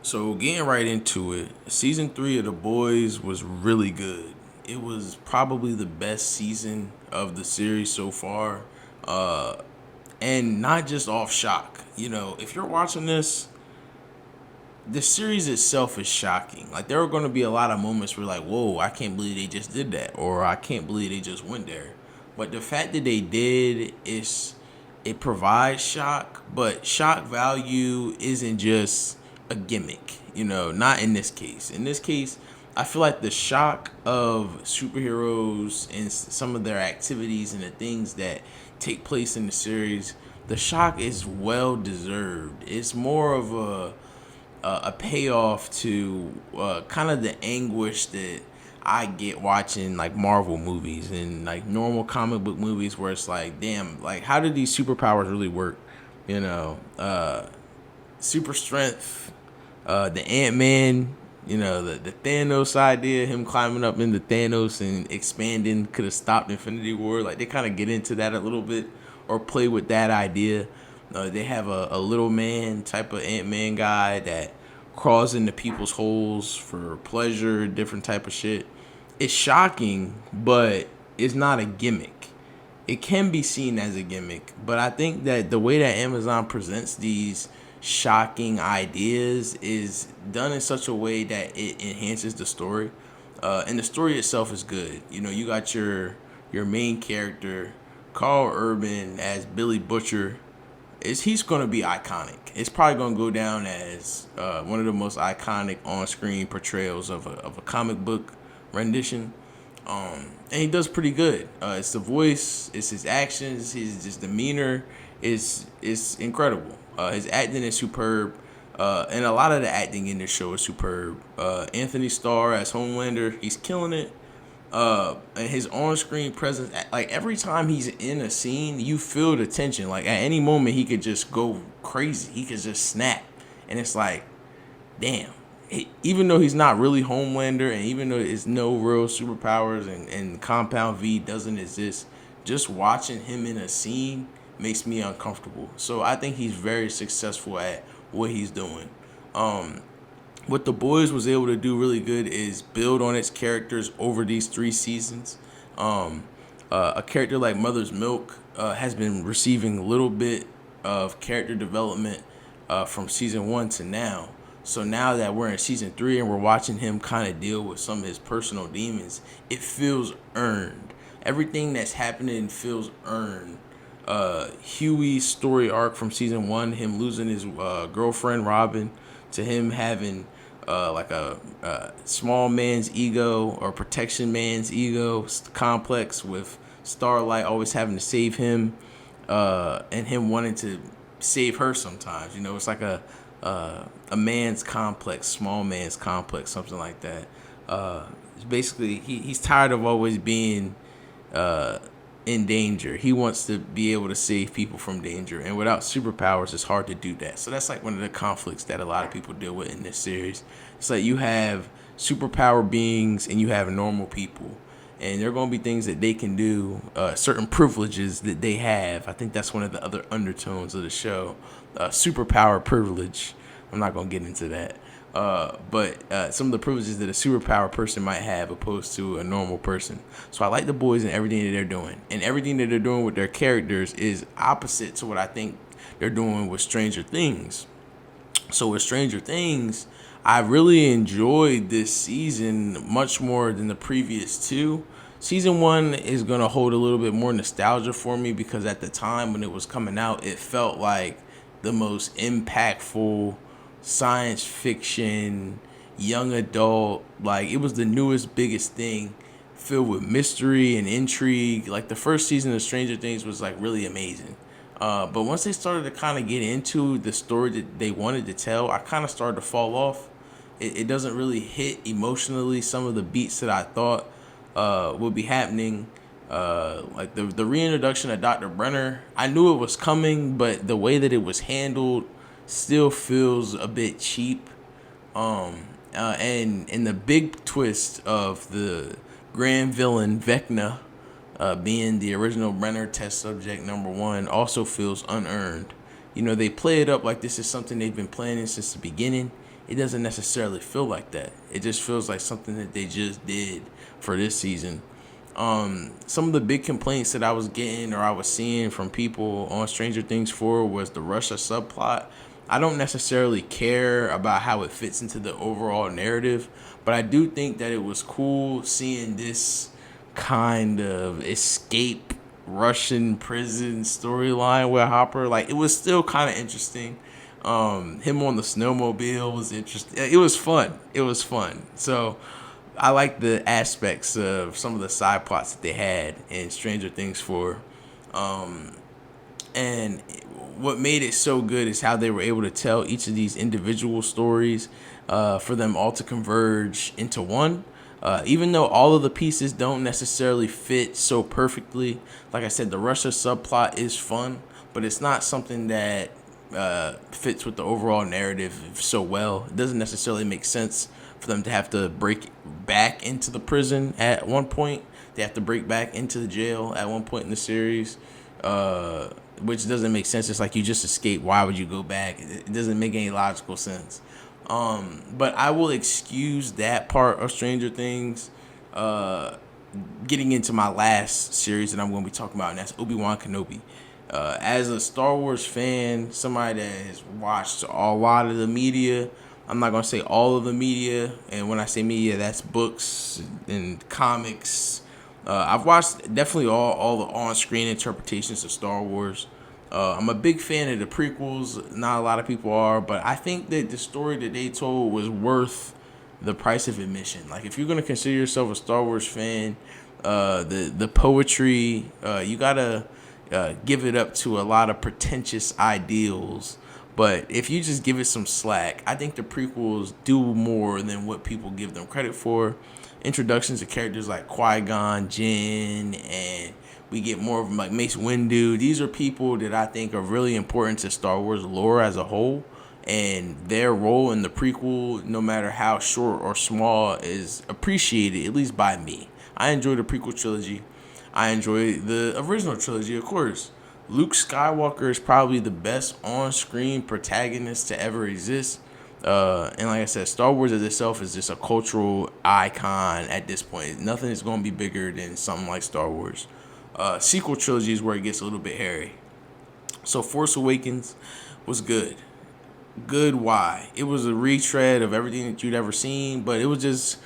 So getting right into it, season 3 of The Boys was really good. It was probably the best season of the series so far, uh, and not just off shock. If you're watching this, the series itself is shocking. Like there are going to be a lot of moments where like, whoa, I can't believe they just did that, or I can't believe they just went there. But the fact that they did is it provides shock, but shock value isn't just a gimmick. Not in this case. In this case, I feel like the shock of superheroes and some of their activities and the things that take place in the series, the shock is well deserved. It's more of a payoff to kind of the anguish that I get watching like Marvel movies and like normal comic book movies where it's like, damn, like how did these superpowers really work? Super strength, the Ant-Man, the Thanos idea, him climbing up into Thanos and expanding could have stopped Infinity War. Like they kind of get into that a little bit or play with that idea. They have a little man type of Ant-Man guy that crawls into people's holes for pleasure, different type of shit. It's shocking, but it's not a gimmick. It can be seen as a gimmick, but I think that the way that Amazon presents these shocking ideas is done in such a way that it enhances the story. And the story itself is good. You got your main character, Carl Urban as Billy Butcher. He's going to be iconic. It's probably going to go down as one of the most iconic on-screen portrayals of a comic book rendition. And he does pretty good. It's the voice, it's his actions, his just demeanor is incredible. His acting is superb, and a lot of the acting in this show is superb. Anthony Starr as Homelander, he's killing it. And his on-screen presence, like every time he's in a scene, you feel the tension. Like at any moment, he could just go crazy. He could just snap, and it's like, damn. Even though he's not really Homelander, and even though there's no real superpowers and Compound V doesn't exist, just watching him in a scene makes me uncomfortable. So I think he's very successful at what he's doing. What The Boys was able to do really good is build on its characters over these 3 seasons. A character like Mother's Milk has been receiving a little bit of character development from season 1 to now. So now that we're in season 3 and we're watching him kind of deal with some of his personal demons, it feels earned. Everything that's happening feels earned. Huey's story arc from season 1, him losing his girlfriend Robin, to him having like a small man's ego or protection man's ego complex with Starlight always having to save him, and him wanting to save her sometimes. It's like a man's complex, small man's complex, something like that. Basically, he's tired of always being in danger. He wants to be able to save people from danger, and without superpowers, it's hard to do that. So that's like one of the conflicts that a lot of people deal with in this series. It's like you have superpower beings and you have normal people, and there are going to be things that they can do, certain privileges that they have. I think that's one of the other undertones of the show, superpower privilege. I'm not going to get into that. But some of the privileges that a superpower person might have opposed to a normal person. So I like The Boys and everything that they're doing. And everything that they're doing with their characters is opposite to what I think they're doing with Stranger Things. So with Stranger Things, I really enjoyed this season much more than the previous 2. Season 1 is going to hold a little bit more nostalgia for me because at the time when it was coming out, it felt like the most impactful science fiction, young adult, like it was the newest, biggest thing, filled with mystery and intrigue. Like the first season of Stranger Things was like really amazing. But once they started to kind of get into the story that they wanted to tell, I kind of started to fall off. It doesn't really hit emotionally some of the beats that I thought would be happening. Like the reintroduction of Dr. Brenner, I knew it was coming, but the way that it was handled still feels a bit cheap. And the big twist of the grand villain Vecna being the original Brenner test subject #1 also feels unearned. They play it up like this is something they've been planning since the beginning, it doesn't necessarily feel like that. It just feels like something that they just did for this season. Some of the big complaints that I was getting or I was seeing from people on Stranger Things 4 was the Russia subplot. I don't necessarily care about how it fits into the overall narrative, but I do think that it was cool seeing this kind of escape Russian prison storyline with Hopper. Like, it was still kind of interesting. Him on the snowmobile was interesting. It was fun. It was fun. So I like the aspects of some of the side plots that they had in Stranger Things 4. And what made it so good is how they were able to tell each of these individual stories for them all to converge into one. Even though all of the pieces don't necessarily fit so perfectly, like I said, the Russia subplot is fun, but it's not something that fits with the overall narrative so well. It doesn't necessarily make sense for them to have to break back into the prison at one point. They have to break back into the jail at one point in the series, which doesn't make sense. It's like you just escaped. Why would you go back? It doesn't make any logical sense. But I will excuse that part of Stranger Things. Getting into my last series that I'm going to be talking about, and that's Obi-Wan Kenobi. As a Star Wars fan, somebody that has watched a lot of the media, I'm not going to say all of the media, and when I say media, that's books and comics. I've watched definitely all the on-screen interpretations of Star Wars. I'm a big fan of the prequels. Not a lot of people are, but I think that the story that they told was worth the price of admission. Like, if you're going to consider yourself a Star Wars fan, the poetry, you got to give it up to a lot of pretentious ideals. But if you just give it some slack, I think the prequels do more than what people give them credit for. Introductions to characters like Qui-Gon, Jinn, and we get more of them like Mace Windu. These are people that I think are really important to Star Wars lore as a whole. And their role in the prequel, no matter how short or small, is appreciated, at least by me. I enjoy the prequel trilogy. I enjoy the original trilogy, of course. Luke Skywalker is probably the best on-screen protagonist to ever exist. And like I said, Star Wars as itself is just a cultural icon at this point. Nothing is going to be bigger than something like Star Wars. Sequel trilogy is where it gets a little bit hairy. So Force Awakens was good. Good why? It was a retread of everything that you'd ever seen, but it was just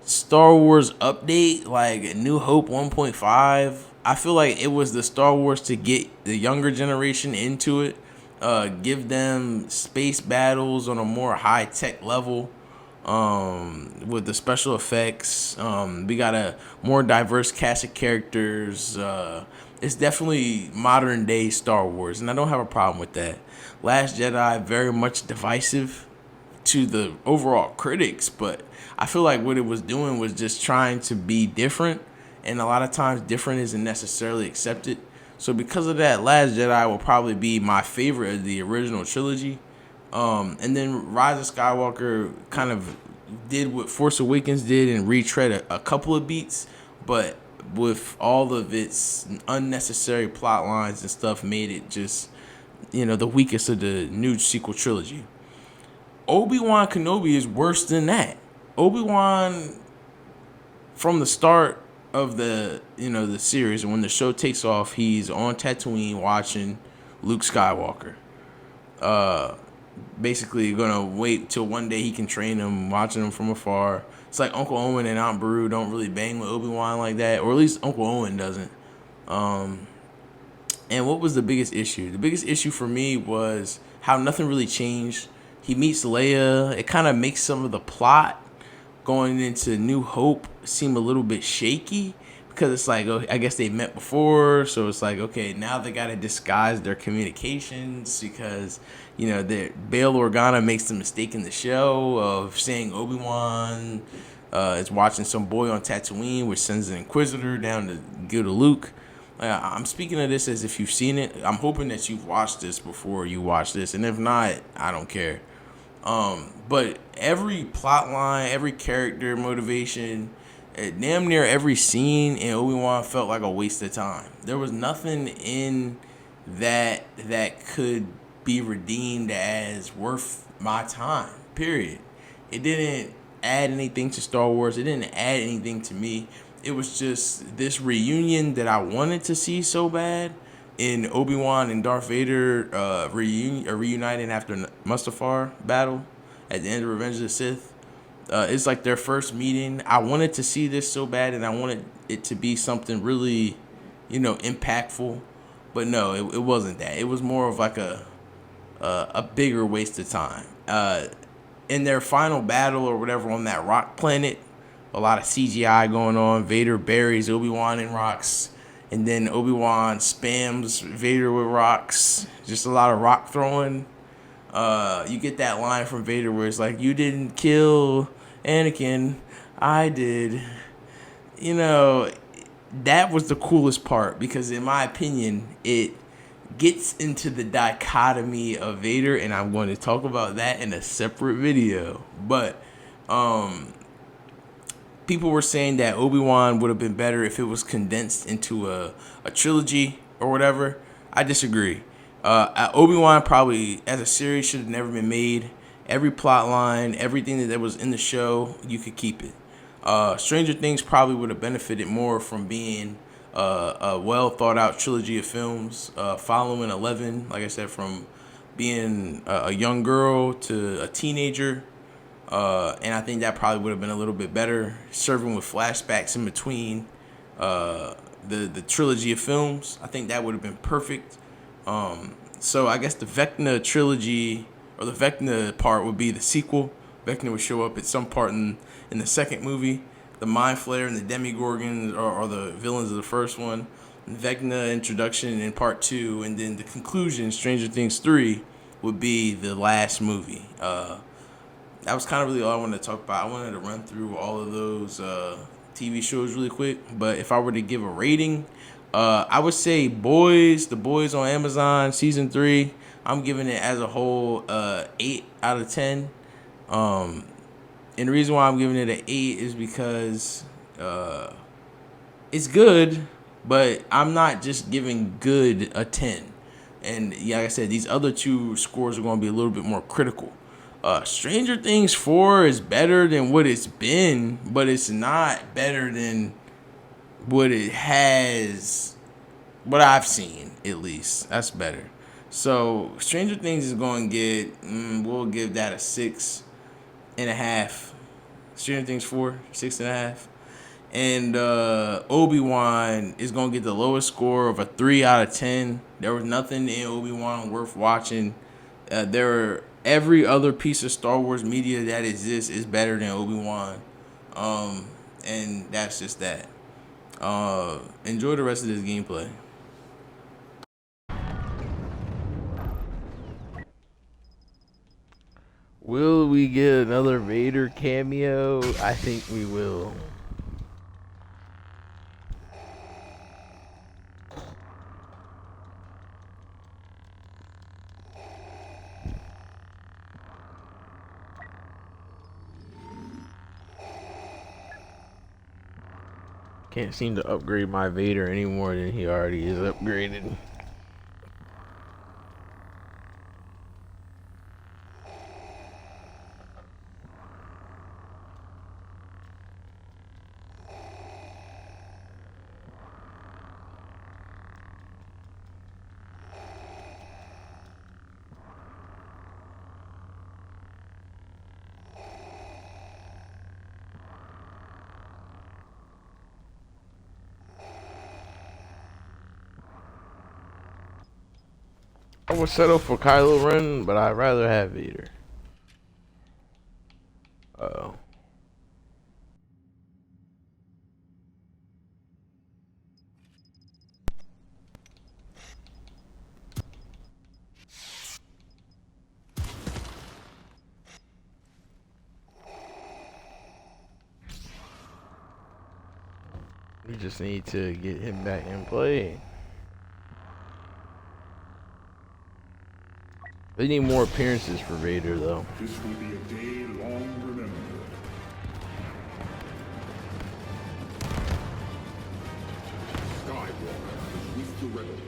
Star Wars update, like New Hope 1.5. I feel like it was the Star Wars to get the younger generation into it, give them space battles on a more high-tech level, with the special effects. We got a more diverse cast of characters. It's definitely modern-day Star Wars, and I don't have a problem with that. Last Jedi, very much divisive to the overall critics, but I feel like what it was doing was just trying to be different, and a lot of times different isn't necessarily accepted. So because of that, Last Jedi will probably be my favorite of the original trilogy. And then Rise of Skywalker kind of did what Force Awakens did and retread a couple of beats, but with all of its unnecessary plot lines and stuff, made it just, the weakest of the new sequel trilogy. Obi-Wan Kenobi is worse than that. Obi-Wan, from the start of the series, and when the show takes off, he's on Tatooine watching Luke Skywalker. Basically gonna wait till one day he can train him, watching him from afar. It's like Uncle Owen and Aunt Beru don't really bang with Obi-Wan like that, or at least Uncle Owen doesn't. And what was the biggest issue? The biggest issue for me was how nothing really changed. He meets Leia. It kind of makes some of the plot going into New Hope seem a little bit shaky, because it's like, I guess they met before, so it's like, okay, now they got to disguise their communications because, Bail Organa makes the mistake in the show of saying Obi-Wan is watching some boy on Tatooine, which sends an Inquisitor down to go to Luke. I'm speaking of this as if you've seen it. I'm hoping that you've watched this before you watch this, and if not, I don't care. But every plot line, every character motivation, damn near every scene in Obi-Wan felt like a waste of time. There was nothing in that could be redeemed as worth my time. Period. It didn't add anything to Star Wars. It didn't add anything to me. It was just this reunion that I wanted to see so bad in Obi-Wan and Darth Vader reuniting after Mustafar battle at the end of Revenge of the Sith. It's like their first meeting. I wanted to see this so bad, and I wanted it to be something really, impactful. But no, it wasn't that. It was more of like a bigger waste of time. In their final battle or whatever on that rock planet, a lot of CGI going on. Vader buries Obi-Wan in rocks, and then Obi-Wan spams Vader with rocks. Just a lot of rock throwing. You get that line from Vader where it's like, "You didn't kill Anakin, I did." That was the coolest part, because in my opinion, it gets into the dichotomy of Vader, and I'm going to talk about that in a separate video. But people were saying that Obi-Wan would have been better if it was condensed into a trilogy or whatever. I disagree. Obi-Wan probably as a series should have never been made. Every plot line, everything that was in the show, you could keep it. Stranger Things probably would have benefited more from being a well thought out trilogy of films, following 11, like I said, from being a young girl to a teenager. And I think that probably would have been a little bit better, serving with flashbacks in between the trilogy of films. I think that would have been perfect. So I guess the Vecna trilogy, or the Vecna part, would be the sequel. Vecna would show up at some part in the second movie. The Mind Flayer and the Demigorgons are the villains of the first one. Vecna introduction in part 2, and then the conclusion, Stranger Things 3, would be the last movie. That was kind of really all I wanted to talk about. I wanted to run through all of those TV shows really quick. But if I were to give a rating, I would say The Boys on Amazon, season 3. I'm giving it as a whole 8 out of 10. And the reason why I'm giving it an 8 is because it's good, but I'm not just giving good a 10. And yeah, like I said, these other two scores are going to be a little bit more critical. Stranger Things 4 is better than what it's been, but it's not better than what I've seen, at least. That's better. So Stranger Things is going to get, we'll give that a 6.5. Stranger Things 4, 6.5. And Obi-Wan is going to get the lowest score of a 3 out of 10. There was nothing in Obi-Wan worth watching. Every other piece of Star Wars media that exists is better than Obi-Wan. And that's just that. Enjoy the rest of this gameplay. Will we get another Vader cameo? I think we will. Can't seem to upgrade my Vader any more than he already is upgraded. I would settle for Kylo Ren, but I'd rather have Vader. Uh-oh. We just need to get him back in play. They need more appearances for Vader, though. This will be a day long remembered. Skywalker is with the rebels.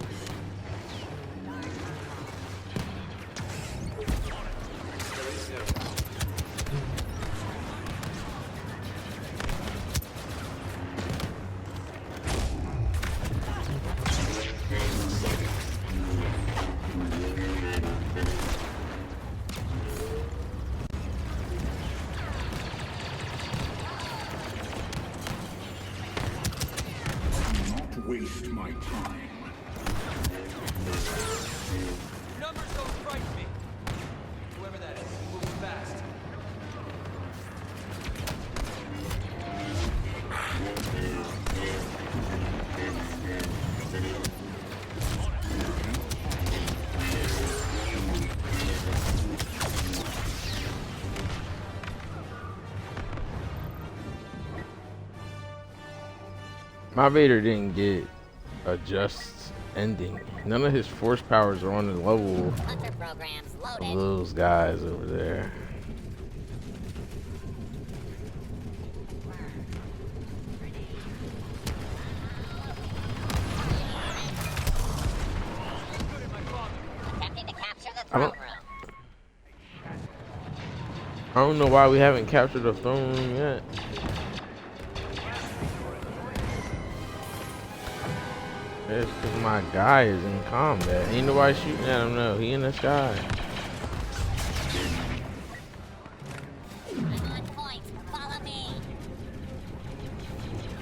waste my time. Numbers don't frighten me. Whoever that is, moving fast. My Vader didn't get a just ending. None of his force powers are on the level Hunter programs of loaded. those guys over there. Attempting to capture the I throne don't- room. I don't know why we haven't captured the throne room yet. It's because my guy is in combat. Ain't nobody shooting at him, no. He in the sky. I'm on point. Follow me.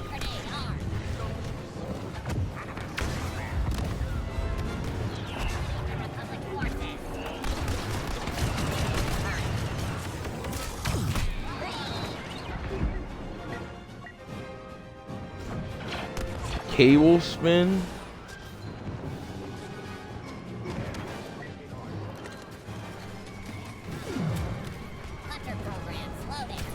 Grenade armed. Republic forces. Cable spin? Hunter programs loaded.